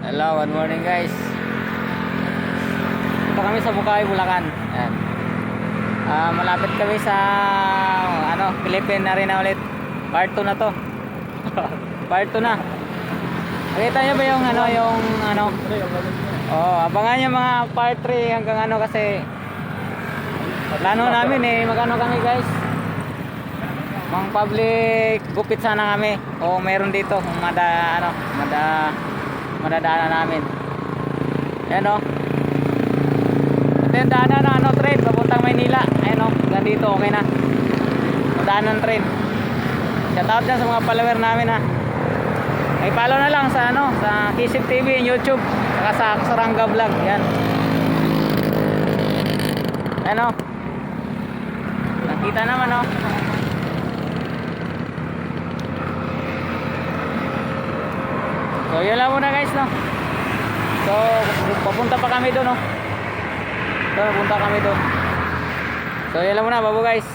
Hello, good morning guys. Ito kami sa Bukawi, Bulacan. Ayan. Malapit kami sa Philippine Arena ulit. Part 2 na to. Part 2 na. Nakita nyo ba yung abangan nyo mga part 3 hanggang kasi plano namin magano kami guys. Mang public gupit sana kami o meron dito kung madadaanan namin. Ayan o. Ito yung daanan ng train papuntang Maynila. Ayan o, ganito okay na. Daanan train. Shout out dyan sa mga follower namin ha. Ay follow na lang sa sa Kisip TV, YouTube, saka sa Saranga Vlog. Yan. Ayan o. Nakita naman o. So yun lang muna guys So papunta pa kami doon So papunta kami doon. So yun lang muna, babo guys.